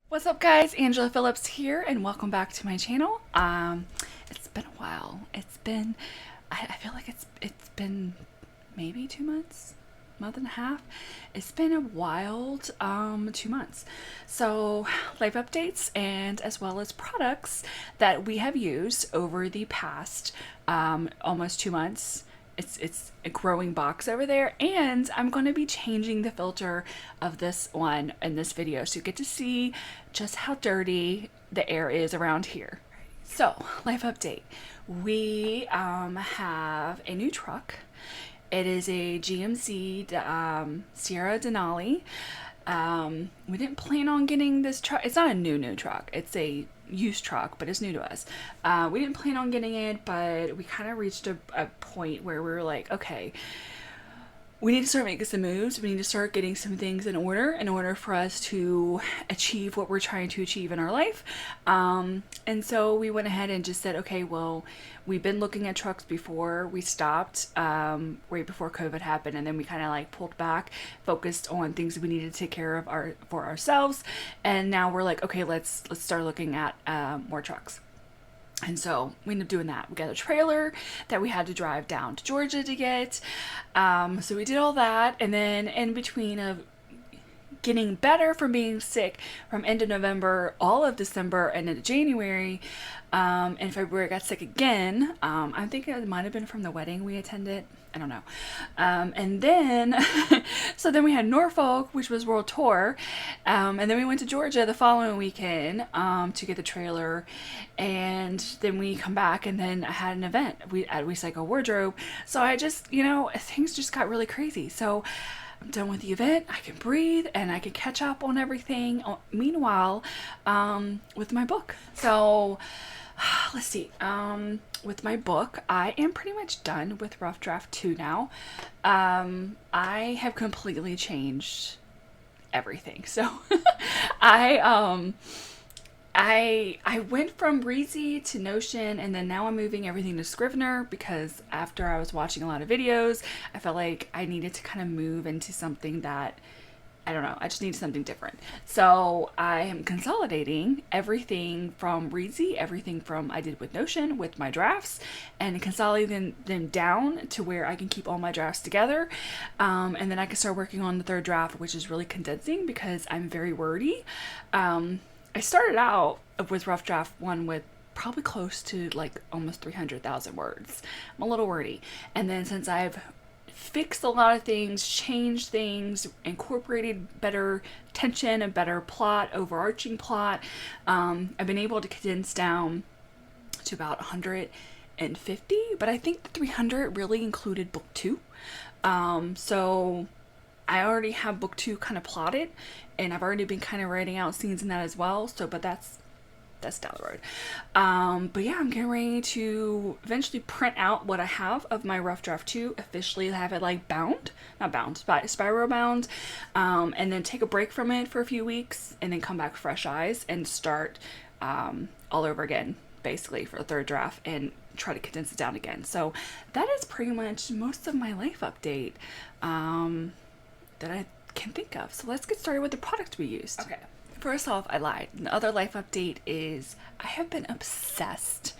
What's up guys, Angela Phillips here and welcome back to my channel. It's been a while. I feel like it's been maybe 2 months, month and a half. It's been a wild 2 months. So life updates and as well as products that we have used over the past almost 2 months. It's a growing box over there, and I'm going to be changing the filter of this one in this video so you get to see just how dirty the air is around here. So life update, we have a new truck. It is a GMC Sierra Denali. We didn't plan on getting this truck. It's not a new truck. It's a used truck, but it's new to us. We didn't plan on getting it, but we kind of reached a point where we were like, okay, we need to start making some moves. We need to start getting some things in order for us to achieve what we're trying to achieve in our life. And so we went ahead and just said, okay, well, we've been looking at trucks before. We stopped right before COVID happened, and then we kind of like pulled back, focused on things that we needed to take care of for ourselves. And now we're like, okay, let's start looking at more trucks. And so we ended up doing that. We got a trailer that we had to drive down to Georgia to get. So we did all that. And then in between of getting better from being sick from end of November, all of December, and into January, and February I got sick again. I think it might have been from the wedding we attended. I don't know. And then, so then we had Norfolk, which was World Tour. And then we went to Georgia the following weekend to get the trailer. And then we come back, and then I had an event at Recycle Wardrobe. So I just, things just got really crazy. So I'm done with the event. I can breathe and I can catch up on everything. Meanwhile, with my book. So let's see. With my book, I am pretty much done with Rough Draft 2 now. I have completely changed everything. So I went from Breezy to Notion, and then now I'm moving everything to Scrivener because after I was watching a lot of videos, I felt like I needed to kind of move into something that, I don't know, I just needed something different. So I am consolidating everything from Breezy, everything from I did with Notion with my drafts, and consolidating them down to where I can keep all my drafts together. And then I can start working on the third draft, which is really condensing because I'm very wordy. I started out with Rough Draft 1 with probably close to like almost 300,000 words. I'm a little wordy. And then since I've fixed a lot of things, changed things, incorporated better tension, a better plot, overarching plot, I've been able to condense down to about 150, but I think the 300 really included book 2. So I already have book 2 kind of plotted, and I've already been kind of writing out scenes in that as well. So, but that's down the road. But yeah, I'm getting ready to eventually print out what I have of my Rough Draft 2, officially have it like spiral bound, and then take a break from it for a few weeks, and then come back fresh eyes and start all over again, basically for the third draft, and try to condense it down again. So that is pretty much most of my life update that I can think of. So let's get started with the product we used. Okay. First off, I lied. The other life update is I have been obsessed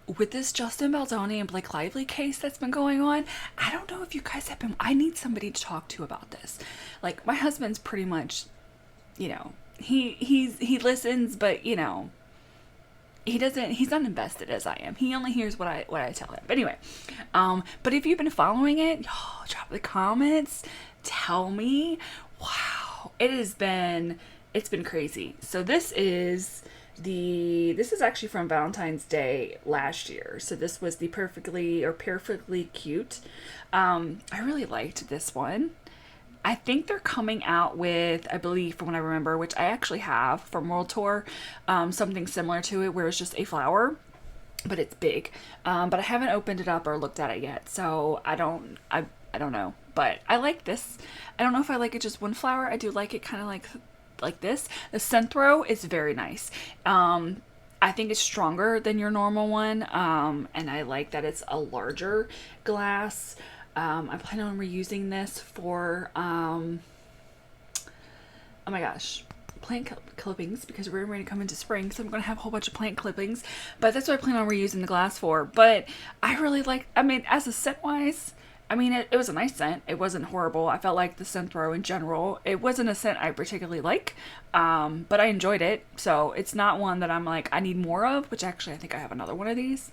with this Justin Baldoni and Blake Lively case that's been going on. I don't know if you guys have been. I need somebody to talk to about this. Like, my husband's pretty much, he listens, but he's not invested as I am. He only hears what I tell him. But anyway, but if you've been following it, drop the comments, tell me. Wow, it's been crazy. So this is actually from Valentine's Day last year. So this was the Pearfectly Cute. I really liked this one. I think they're coming out with, I believe from what I remember, which I actually have from World Tour, something similar to it where it's just a flower, but it's big. But I haven't opened it up or looked at it yet, so I don't know. But I like this. I don't know if I like it just one flower. I do like it kind of like this. The scent throw is very nice. I think it's stronger than your normal one, and I like that it's a larger glass. I plan on reusing this for oh my gosh, plant clippings, because we're ready to come into spring, so I'm going to have a whole bunch of plant clippings, but that's what I plan on reusing the glass for. But I really like, I mean, as a scent wise, I mean, it was a nice scent. It wasn't horrible. I felt like the scent throw in general, it wasn't a scent I particularly like, but I enjoyed it. So it's not one that I'm like, I need more of, which actually I think I have another one of these.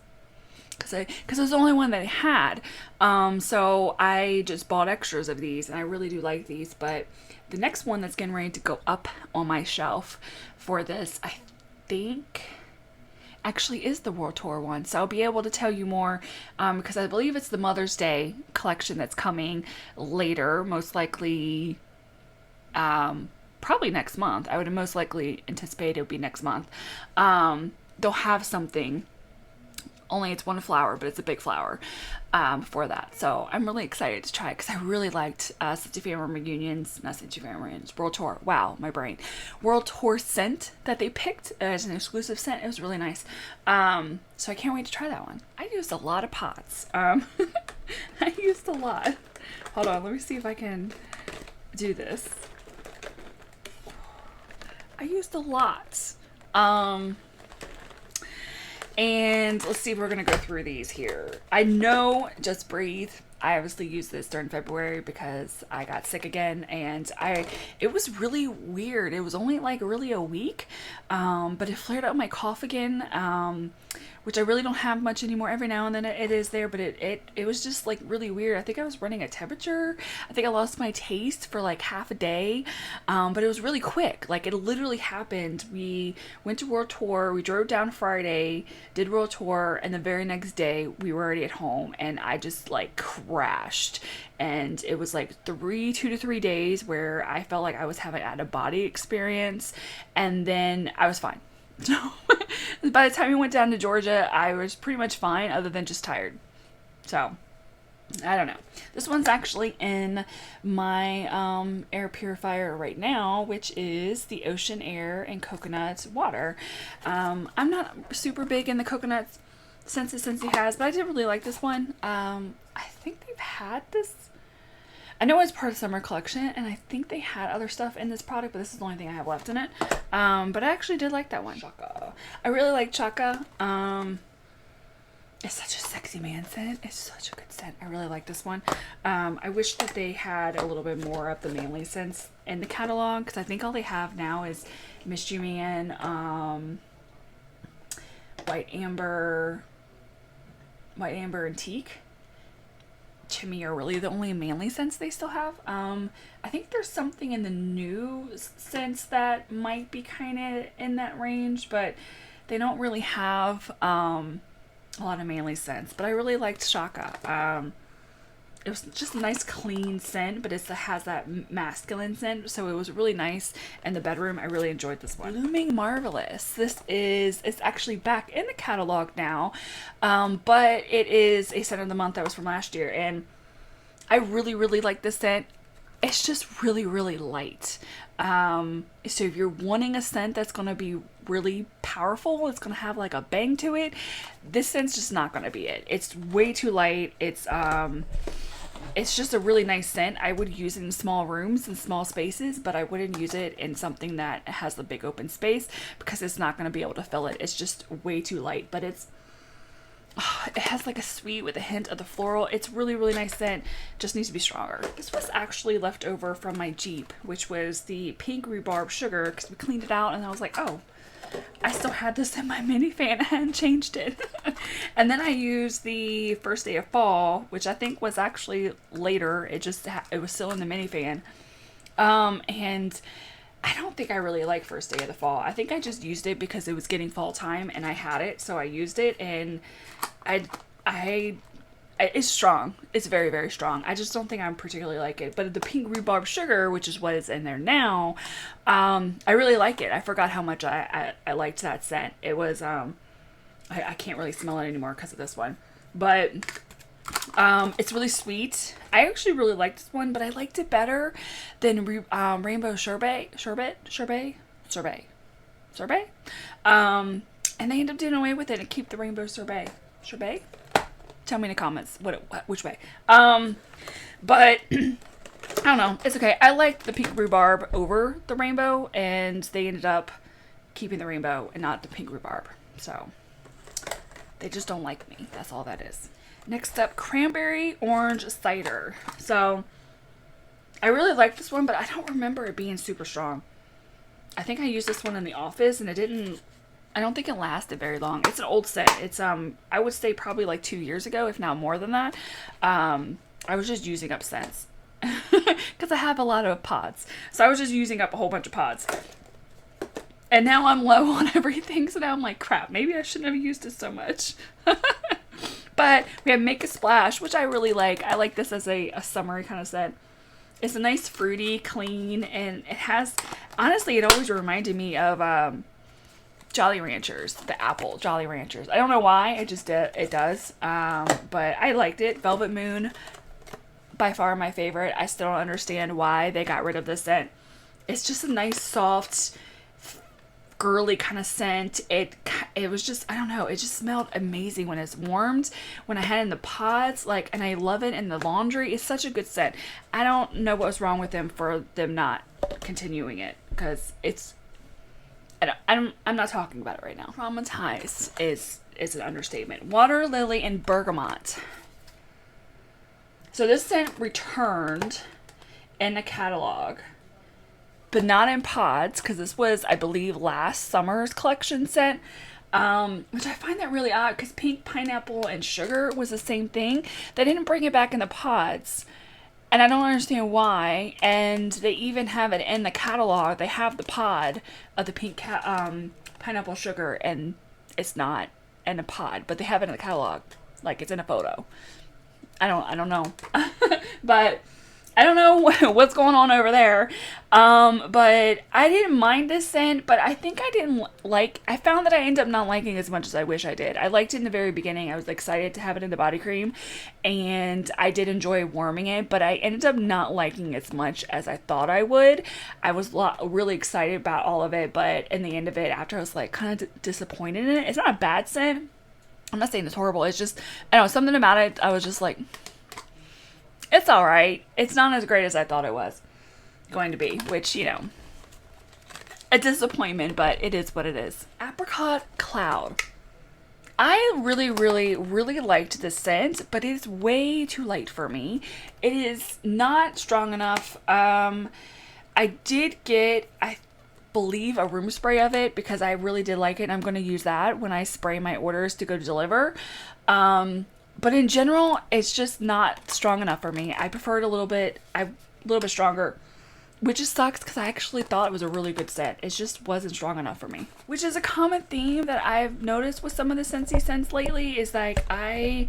Because it was the only one that I had. So I just bought extras of these, and I really do like these. But the next one that's getting ready to go up on my shelf for this, I think, actually is the World Tour one. So I'll be able to tell you more, because I believe it's the Mother's Day collection that's coming later, most likely, probably next month. I would most likely anticipate it would be next month. They'll have something. Only it's one flower, but it's a big flower for that. So I'm really excited to try it, because I really liked Scentsy Family Reunions, not Scentsy Family Reunions, World Tour. Wow, my brain. World Tour scent that they picked as an exclusive scent. It was really nice. So I can't wait to try that one. I used a lot of pots. I used a lot. Hold on, let me see if I can do this. I used a lot. And let's see if we're going to go through these here. I know Just Breathe. I obviously used this during February because I got sick again, and it was really weird. It was only like really a week, but it flared up my cough again, which I really don't have much anymore. Every now and then it is there, but it was just like really weird. I think I was running a temperature. I think I lost my taste for like half a day, but it was really quick. Like, it literally happened. We went to World Tour. We drove down Friday, did World Tour, and the very next day we were already at home, and I just like crashed. And it was like 2 to 3 days where I felt like I was having an out-of-body experience, and then I was fine. So by the time we went down to Georgia, I was pretty much fine, other than just tired. So I don't know. This one's actually in my air purifier right now, which is the Ocean Air and Coconut Water. I'm not super big in the coconut scents that Scentsy has, but I did really like this one. I think they've had this. I know it's part of the summer collection, and I think they had other stuff in this product, but this is the only thing I have left in it. But I actually did like that one. Shaka. I really like Shaka. It's such a sexy man scent. It's such a good scent. I really like this one. I wish that they had a little bit more of the manly scents in the catalog, because I think all they have now is Mystery Man, White Amber, and Teak. To me, are really the only manly scents they still have. I think there's something in the new scents that might be kind of in that range, but they don't really have a lot of manly scents. But I really liked Shaka. It was just a nice clean scent, but it has that masculine scent, so it was really nice in the bedroom. I really enjoyed this one. Blooming Marvelous. It's actually back in the catalog now, but it is a scent of the month that was from last year, and I really, really like this scent. It's just really, really light. So if you're wanting a scent that's going to be really powerful, it's going to have like a bang to it, this scent's just not going to be it. It's way too light. It's just a really nice scent. I would use it in small rooms and small spaces, but I wouldn't use it in something that has the big open space, because it's not going to be able to fill it. It's just way too light, but it has like a sweet with a hint of the floral. It's really, really nice scent. Just needs to be stronger. This was actually left over from my Jeep, which was the pink rhubarb sugar, because we cleaned it out, and I was like, oh, I still had this in my minifan. I hadn't changed it. And then I used the First Day of Fall, which I think was actually later. It was still in the minifan. And I don't think I really like First Day of the Fall. I think I just used it because it was getting fall time and I had it, so I used it, and it's strong. It's very, very strong. I just don't think I particularly like it. But the pink rhubarb sugar, which is what is in there now, I really like it. I forgot how much I liked that scent. It was, I can't really smell it anymore because of this one. But it's really sweet. I actually really liked this one, but I liked it better than Rainbow Sorbet. And they ended up doing away with it and keep the Rainbow Sorbet. Tell me in the comments which way. But don't know. It's okay. I liked the pink rhubarb over the rainbow, and they ended up keeping the rainbow and not the pink rhubarb. So they just don't like me. That's all that is. Next up, Cranberry Orange Cider. So I really like this one, but I don't remember it being super strong. I think I used this one in the office, and I don't think it lasted very long. It's an old scent. It's, I would say probably like 2 years ago, if not more than that. I was just using up scents because I have a lot of pods. So I was just using up a whole bunch of pods. And now I'm low on everything, so now I'm like, crap, maybe I shouldn't have used it so much. But we have Make a Splash, which I really like. I like this as a summery kind of scent. It's a nice fruity, clean, and it has, honestly, it always reminded me of Jolly Ranchers, the apple Jolly Ranchers. I don't know why, it does. But I liked it. Velvet Moon, by far my favorite. I still don't understand why they got rid of this scent. It's just a nice, soft, girly kind of scent. It was just, I don't know, it just smelled amazing when it's warmed, when I had it in the pods, like, and I love it in the laundry. It's such a good scent. I don't know what was wrong with them for them not continuing it, because it's, I'm not talking about it right now. Traumatized is an understatement. Water Lily and Bergamot. So this scent returned in the catalog, but not in pods, because this was, I believe, last summer's collection scent, which I find that really odd, because Pink Pineapple and Sugar was the same thing. They didn't bring it back in the pods, and I don't understand why. And they even have it in the catalog. They have the pod of the Pink Pineapple Sugar, and it's not in a pod, but they have it in the catalog, like it's in a photo. I don't know, but I don't know what's going on over there. But I didn't mind this scent, but I think I found that I ended up not liking it as much as I wish I did. I liked it in the very beginning. I was excited to have it in the body cream, and I did enjoy warming it, but I ended up not liking it as much as I thought I would. I was really excited about all of it, but in the end of it, after I was like kind of disappointed in it. It's not a bad scent. I'm not saying it's horrible. It's just, I don't know, something about it, I was just like, it's alright. It's not as great as I thought it was going to be, which, you know, a disappointment, but it is what it is. Apricot Cloud. I really, really, really liked this scent, but it is way too light for me. It is not strong enough. I did get, I believe, a room spray of it because I really did like it, and I'm going to use that when I spray my orders to go deliver. But in general, it's just not strong enough for me. I prefer it a little bit stronger, which just sucks because I actually thought it was a really good scent. It just wasn't strong enough for me. Which is a common theme that I've noticed with some of the Scentsy scents lately, is like they're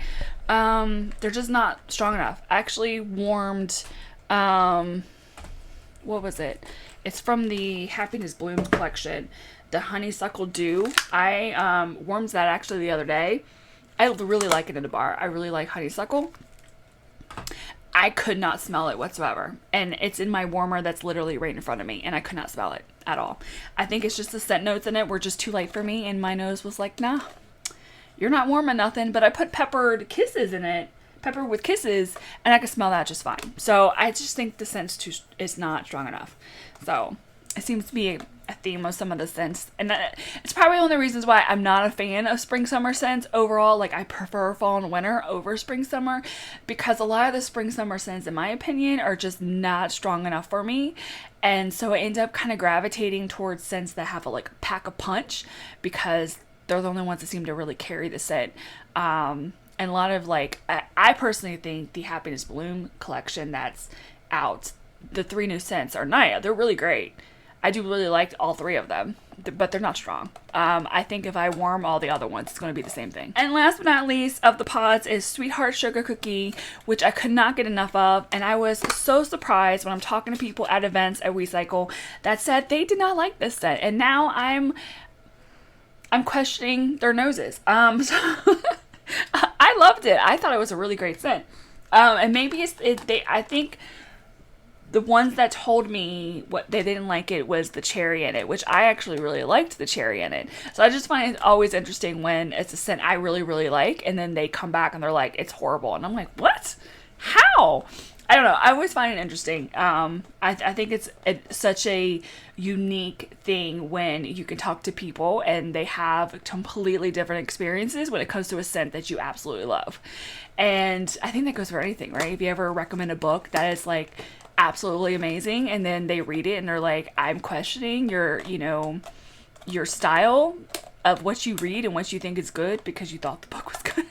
just not strong enough. I actually warmed, what was it? It's from the Happiness Bloom collection, the Honeysuckle Dew. I warmed that actually the other day. I really like it in a bar. I really like honeysuckle. I could not smell it whatsoever. And it's in my warmer that's literally right in front of me, and I could not smell it at all. I think it's just the scent notes in it were just too light for me, and my nose was like, nah, you're not warming nothing. But I put peppered kisses in it, pepper with kisses, and I could smell that just fine. So I just think the scent is not strong enough. So it seems to be a theme of some of the scents, and it's probably one of the reasons why I'm not a fan of spring summer scents overall. Like, I prefer fall and winter over spring summer, because a lot of the spring summer scents, in my opinion, are just not strong enough for me. And so I end up kind of gravitating towards scents that have a pack a punch, because they're the only ones that seem to really carry the scent. And a lot of I personally think the Happiness Bloom collection that's out, the 3 new scents are nice. They're really great. I do really like all 3 of them, but they're not strong. I think if I warm all the other ones, it's going to be the same thing. And last but not least of the pods is Sweetheart Sugar Cookie, which I could not get enough of. And I was so surprised when I'm talking to people at events at WeCycle that said they did not like this scent. And now I'm questioning their noses. So I loved it. I thought it was a really great scent. And maybe I think the ones that told me what they didn't like it was the cherry in it, which I actually really liked the cherry in it. So I just find it always interesting when it's a scent I really, really like, and then they come back and they're like, it's horrible. And I'm like, what? How? I don't know. I always find it interesting. I think it's such a unique thing when you can talk to people and they have completely different experiences when it comes to a scent that you absolutely love. And I think that goes for anything, right? If you ever recommend a book that is like absolutely amazing and then they read it and they're like, I'm questioning your, you know, your style of what you read and what you think is good because you thought the book was good.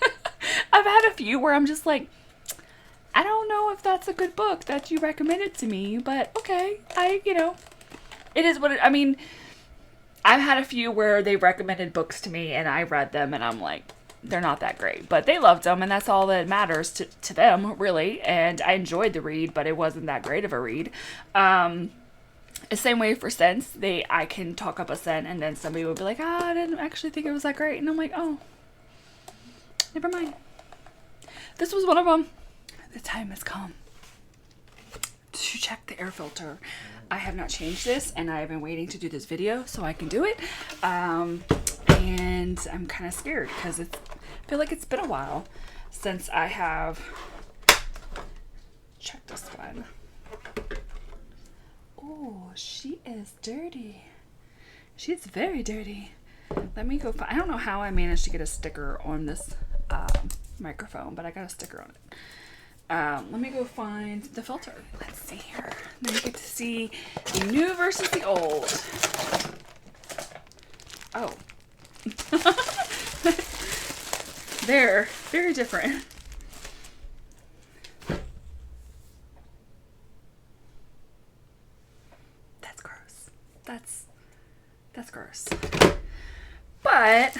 I've had a few where I'm just like, I don't know if that's a good book that you recommended to me, but okay, you know, it is what I mean, I've had a few where they recommended books to me and I read them and I'm like, they're not that great, but they loved them and that's all that matters to them, really. And I enjoyed the read, but it wasn't that great of a read. The same way for scents, I can talk up a scent and then somebody will be like, I didn't actually think it was that great. And I'm like, oh, never mind. This was one of them. The time has come to check the air filter. I have not changed this and I have been waiting to do this video so I can do it. And I'm kind of scared because I feel like it's been a while since I have checked this one. Oh, she is dirty. She's very dirty. Let me go find, I don't know how I managed to get a sticker on this microphone, but I got a sticker on it. Let me go find the filter. Let's see here. Now you get to see the new versus the old. Oh. They're very different. That's gross. That's gross. But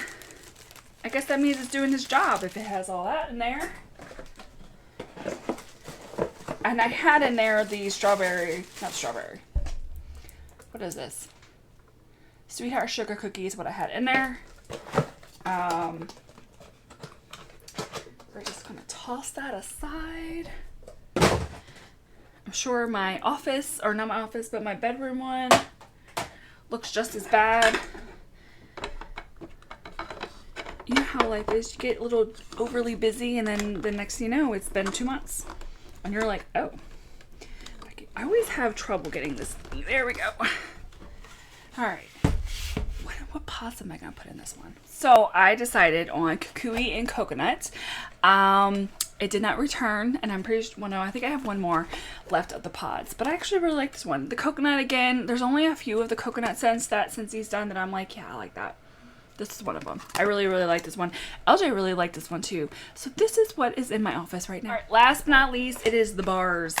I guess that means it's doing its job if it has all that in there. And I had in there the not strawberry. What is this? Sweetheart sugar cookies, what I had in there. We're just gonna toss that aside. I'm sure my office, or not my office, but my bedroom one looks just as bad. You know how life is, you get a little overly busy and then the next thing you know, it's been 2 months. And you're like, oh, I always have trouble getting this. There we go. All right. What pots am I going to put in this one? So I decided on Kukui and Coconut. It did not return, and I'm pretty sure, well, no, I think I have one more left of the pods. But I actually really like this one. The coconut, again, there's only a few of the coconut scents that Scentsy's done that I'm like, yeah, I like that. This is one of them. I really, really like this one. LJ really liked this one too. So this is what is in my office right now. All right, last but not least, it is the bars.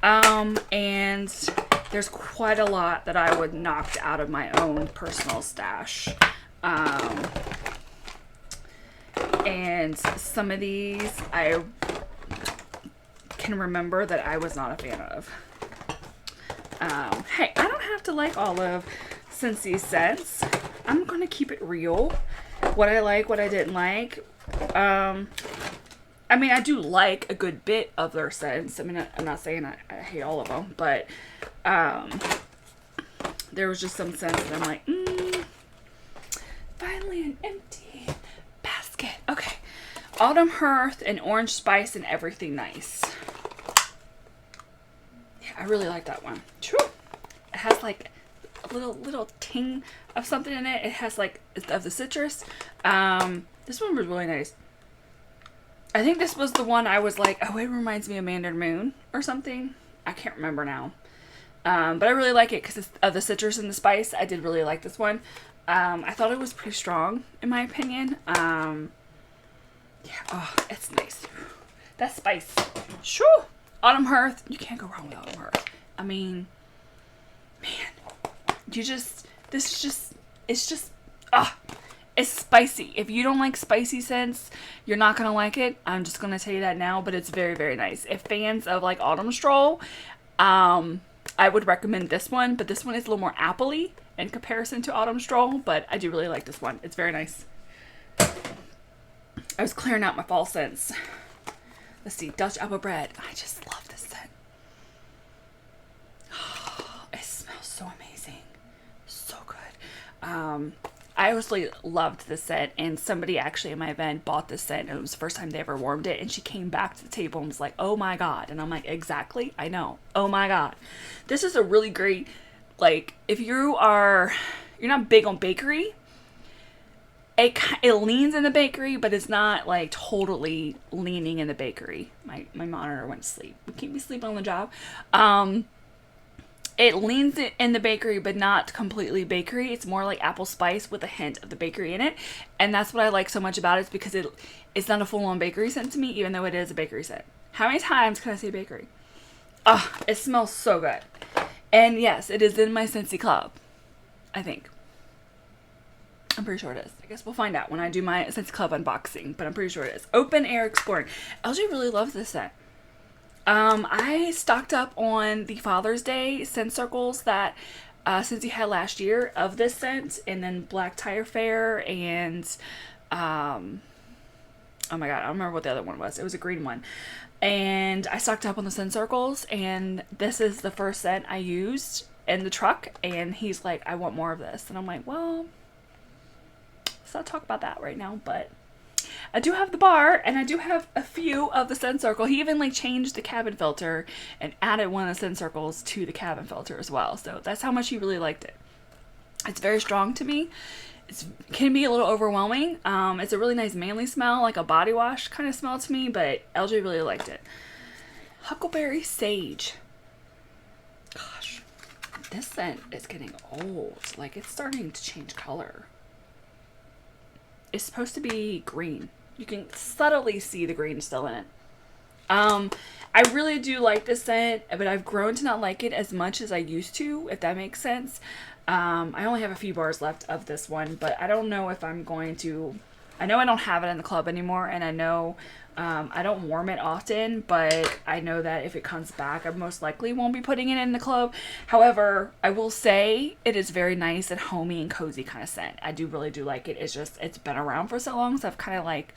And there's quite a lot that I would knock out of my own personal stash. And some of these I can remember that I was not a fan of. Hey, I don't have to like all of Scentsy's scents. I'm gonna keep it real. What I like, what I didn't like. I mean, I do like a good bit of their scents. I mean, I'm not saying I hate all of them, but there was just some scents that I'm like, finally an empty basket. Okay. Autumn Hearth and Orange Spice and Everything Nice. Yeah, I really like that one. True. It has like a little ting of something in it. It has like of the citrus. This one was really nice. I think this was the one I was like, oh, it reminds me of Mandarin Moon or something. I can't remember now. But I really like it because of the citrus and the spice. I did really like this one. I thought it was pretty strong in my opinion. Yeah, oh, it's nice. That spice. Shoo! Autumn Hearth. You can't go wrong with Autumn Hearth. I mean, man, it's spicy. If you don't like spicy scents, you're not going to like it. I'm just going to tell you that now, but it's very, very nice. If fans of like Autumn Stroll, I would recommend this one, but this one is a little more appley in comparison to Autumn Stroll, but I do really like this one. It's very nice. I was clearing out my fall scents. Let's see, Dutch apple bread. I just love this scent. It smells so amazing. So good. I honestly loved this scent, and somebody actually in my event bought this scent, and it was the first time they ever warmed it, and she came back to the table and was like, oh my god. And I'm like, exactly, I know, oh my god. This is a really great, like, if you're not big on bakery, it leans in the bakery, but it's not like totally leaning in the bakery. My monitor went to sleep. We can't be sleeping on the job. It leans in the bakery, but not completely bakery. It's more like apple spice with a hint of the bakery in it. And that's what I like so much about it, is because it's not a full-on bakery scent to me, even though it is a bakery scent. How many times can I say bakery? Oh, it smells so good. And yes, it is in my Scentsy club, I think. I'm pretty sure it is. I guess we'll find out when I do my Scentsy club unboxing, but I'm pretty sure it is. Open Air Exploring. LG really loves this scent. I stocked up on the Father's Day scent circles that Scentsy had last year of this scent, and then Black Tire Fair, and oh my god, I don't remember what the other one was. It was a green one. And I stocked up on the scent circles, and this is the first scent I used in the truck, and he's like, I want more of this. And I'm like, well, let's not talk about that right now, but I do have the bar, and I do have a few of the scent circle. He even like changed the cabin filter and added one of the scent circles to the cabin filter as well. So that's how much he really liked it. It's very strong to me. It can be a little overwhelming. It's a really nice manly smell, like a body wash kind of smell to me, but LJ really liked it. Huckleberry Sage. Gosh, this scent is getting old. Like, it's starting to change color. It's supposed to be green. You can subtly see the green still in it. I really do like this scent, but I've grown to not like it as much as I used to, if that makes sense. I only have a few bars left of this one, but I don't know if I'm going to... I know I don't have it in the club anymore, and I know I don't warm it often, but I know that if it comes back, I most likely won't be putting it in the club. However, I will say it is very nice and homey and cozy kind of scent. I really do like it. It's just, it's been around for so long, so I've kind of like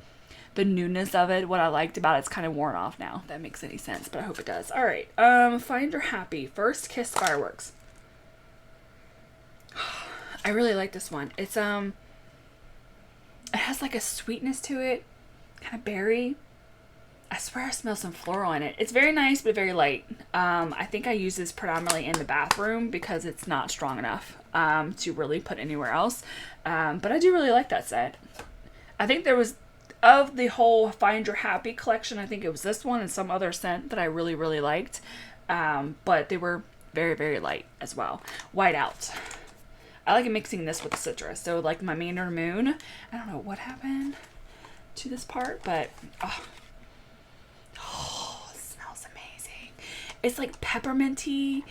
the newness of it. What I liked about it's kind of worn off now. If that makes any sense, but I hope it does. All right, Find Your Happy First Kiss Fireworks. I really like this one. It's it has like a sweetness to it, kind of berry. I swear I smell some floral in it. It's very nice, but very light. I think I use this predominantly in the bathroom because it's not strong enough to really put anywhere else. But I do really like that scent. I think there was, of the whole Find Your Happy collection, I think it was this one and some other scent that I really, really liked. But they were very, very light as well. Whiteout. I like mixing this with the citrus. So like my Mandarin Moon, I don't know what happened to this part, but oh, it smells amazing. It's like pepperminty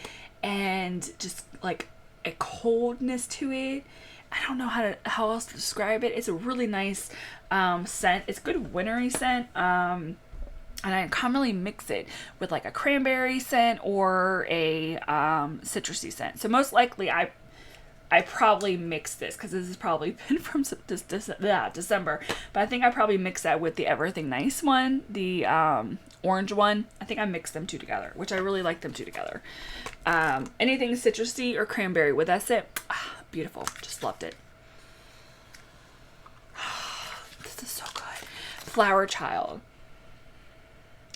and just like a coldness to it. I don't know how else to describe it. It's a really nice scent. It's a good wintry scent. And I commonly mix it with like a cranberry scent or a citrusy scent. So most likely I probably mix this, because this has probably been from December, but I think I probably mix that with the Everything Nice one, the orange one. I think I mixed them two together, which I really like them two together. Anything citrusy or cranberry with that scent, beautiful. Just loved it. This is so good. Flower Child.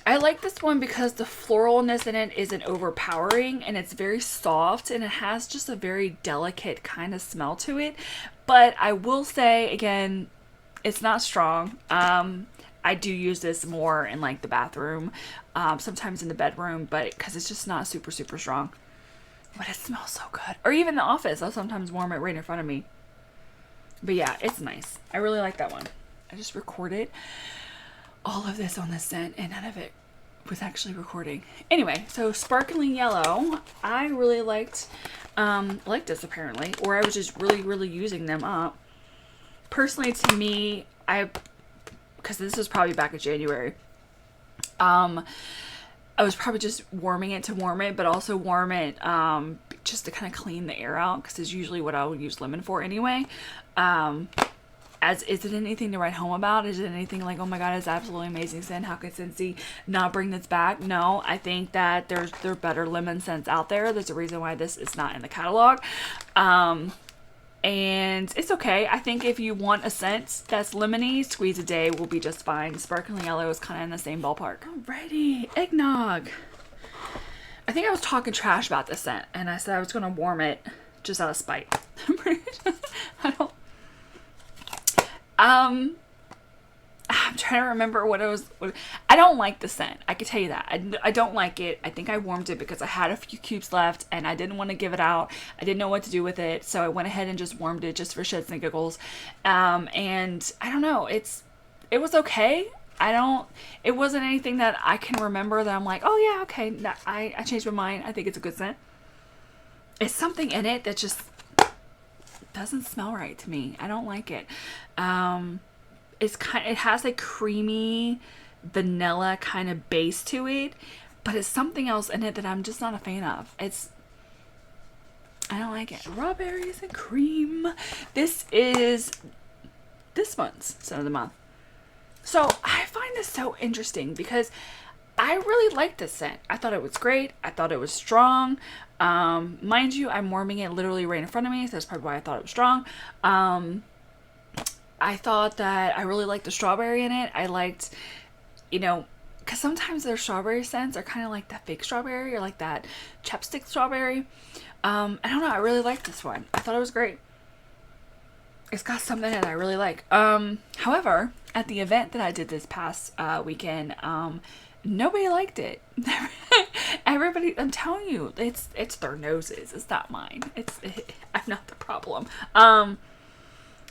I like this one because the floralness in it isn't overpowering, and it's very soft, and it has just a very delicate kind of smell to it. But I will say, again, it's not strong. I do use this more in like the bathroom, sometimes in the bedroom, but because it's just not super, super strong. But it smells so good. Or even the office, I'll sometimes warm it right in front of me. But yeah, it's nice. I really like that one. I just recorded all of this on this scent, and none of it was actually recording. Anyway, so Sparkling Yellow, I really liked this apparently, or I was just really, really using them up. Personally, to me, because this was probably back in January, I was probably just warming it to warm it, but also warm it just to kind of clean the air out, because it's usually what I would use lemon for anyway. Is it anything to write home about? Is it anything like, oh my god, it's absolutely amazing scent, how could Scentsy not bring this back? No, I think that there are better lemon scents out there. There's a reason why this is not in the catalog. And it's okay. I think if you want a scent that's lemony, Squeeze a Day will be just fine. Sparkling Yellow is kind of in the same ballpark. Alrighty, Eggnog. I think I was talking trash about this scent, and I said I was going to warm it just out of spite. I don't... I'm trying to remember what it was. I don't like the scent. I can tell you that. I don't like it. I think I warmed it because I had a few cubes left and I didn't want to give it out. I didn't know what to do with it. So I went ahead and just warmed it just for shits and giggles. And I don't know. It was okay. It wasn't anything that I can remember that I'm like, oh yeah, okay. I changed my mind. I think it's a good scent. It's something in it that just doesn't smell right to me. I don't like it. It has a creamy vanilla kind of base to it, but it's something else in it that I'm just not a fan of. I don't like it. Strawberries and cream. This is this month's scent of the month. So I find this so interesting because I really liked this scent. I thought it was great. I thought it was strong. Mind you, I'm warming it literally right in front of me, so that's probably why I thought it was strong. I thought that I really liked the strawberry in it. I liked, because sometimes their strawberry scents are kind of like that fake strawberry or like that chapstick strawberry. I don't know. I really liked this one. I thought it was great. It's got something that I really like. However, at the event that I did this past weekend, nobody liked it. Everybody, I'm telling you, it's their noses. It's not mine. I'm not the problem.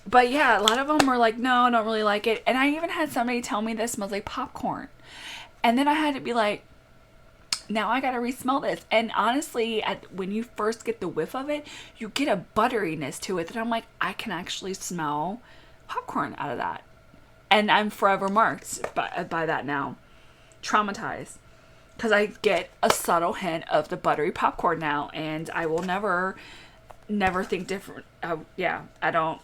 But yeah, a lot of them were like, no, I don't really like it. And I even had somebody tell me this smells like popcorn. And then I had to be like, now I gotta re-smell this. And honestly, when you first get the whiff of it, you get a butteriness to it that I'm like, I can actually smell popcorn out of that. And I'm forever marked by that now. Traumatized. Because I get a subtle hint of the buttery popcorn now. And I will never think different. Yeah, I don't.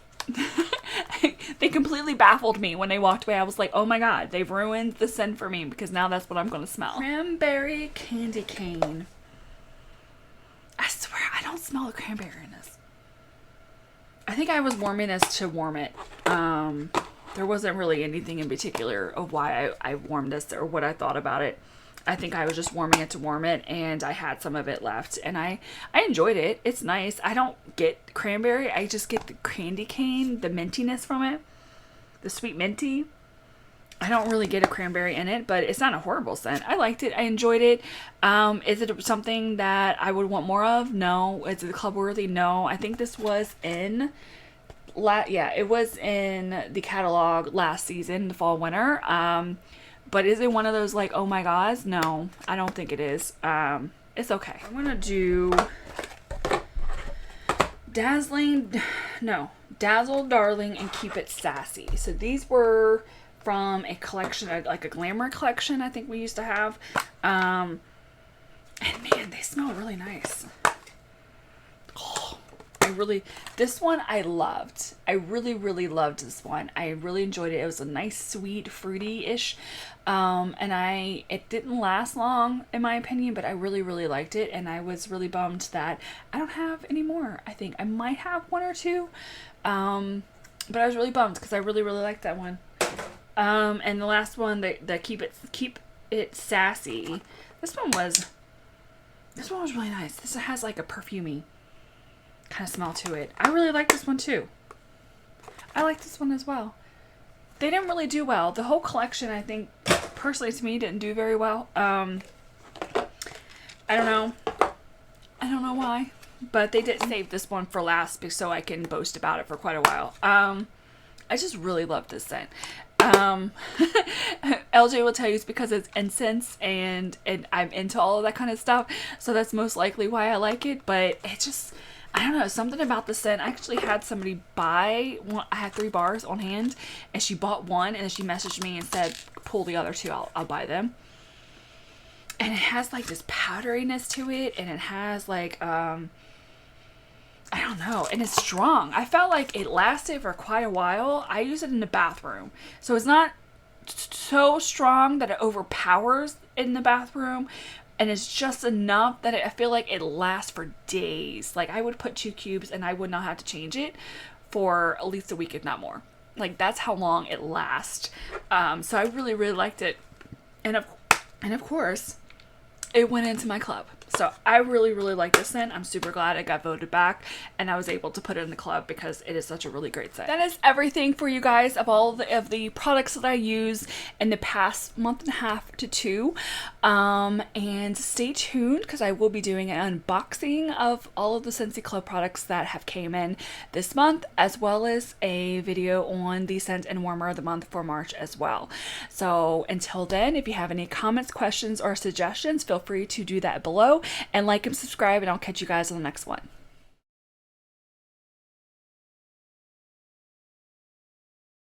They completely baffled me when they walked away. I was like, oh my god, they've ruined the scent for me because now that's what I'm going to smell. Cranberry candy cane. I swear, I don't smell the cranberry in this. I think I was warming this to warm it. There wasn't really anything in particular of why I warmed this or what I thought about it. I think I was just warming it to warm it, and I had some of it left, and I enjoyed it. It's nice. I don't get cranberry. I just get the candy cane, the mintiness from it, the sweet minty. I don't really get a cranberry in it, but it's not a horrible scent. I liked it. I enjoyed it. Is it something that I would want more of? No. Is it club worthy? No. I think this was in... it was in the catalog last season, the fall winter. But is it one of those like, oh my gosh? No, I don't think it is. It's okay. I'm gonna do Dazzle, Darling, and Keep It Sassy. So these were from a collection, like a glamour collection I think we used to have. And man, they smell really nice. Oh, this one I loved. I really, really loved this one. I really enjoyed it. It was a nice, sweet, fruity-ish. And it didn't last long, in my opinion, but I really, really liked it. And I was really bummed that I don't have any more. I think I might have one or two. But I was really bummed because I really, really liked that one. And the last one, the Keep It Sassy. This one was really nice. This has like a perfumey kind of smell to it. I really like this one too. I like this one as well. They didn't really do well. The whole collection, I think, personally to me, didn't do very well. I don't know. I don't know why. But they did save this one for last so I can boast about it for quite a while. I just really love this scent. LJ will tell you it's because it's incense and I'm into all of that kind of stuff. So that's most likely why I like it. But it just... I don't know, something about the scent. I actually had somebody buy one. I had 3 bars on hand, and she bought one, and then she messaged me and said, pull the other 2, I'll buy them. And it has like this powderiness to it, and it has like, I don't know, and it's strong. I felt like it lasted for quite a while. I use it in the bathroom, so it's not so strong that it overpowers in the bathroom, and it's just enough that I feel like it lasts for days. Like I would put 2 cubes and I would not have to change it for at least a week, if not more. Like that's how long it lasts. So I really, really liked it. And of course, it went into my club. So I really, really like this scent. I'm super glad it got voted back and I was able to put it in the club because it is such a really great scent. That is everything for you guys of all of the products that I use in the past month and a half to 2. And stay tuned because I will be doing an unboxing of all of the Scentsy Club products that have came in this month, as well as a video on the scent and warmer of the month for March as well. So until then, if you have any comments, questions, or suggestions, feel free to do that below. And like and subscribe, and I'll catch you guys on the next one.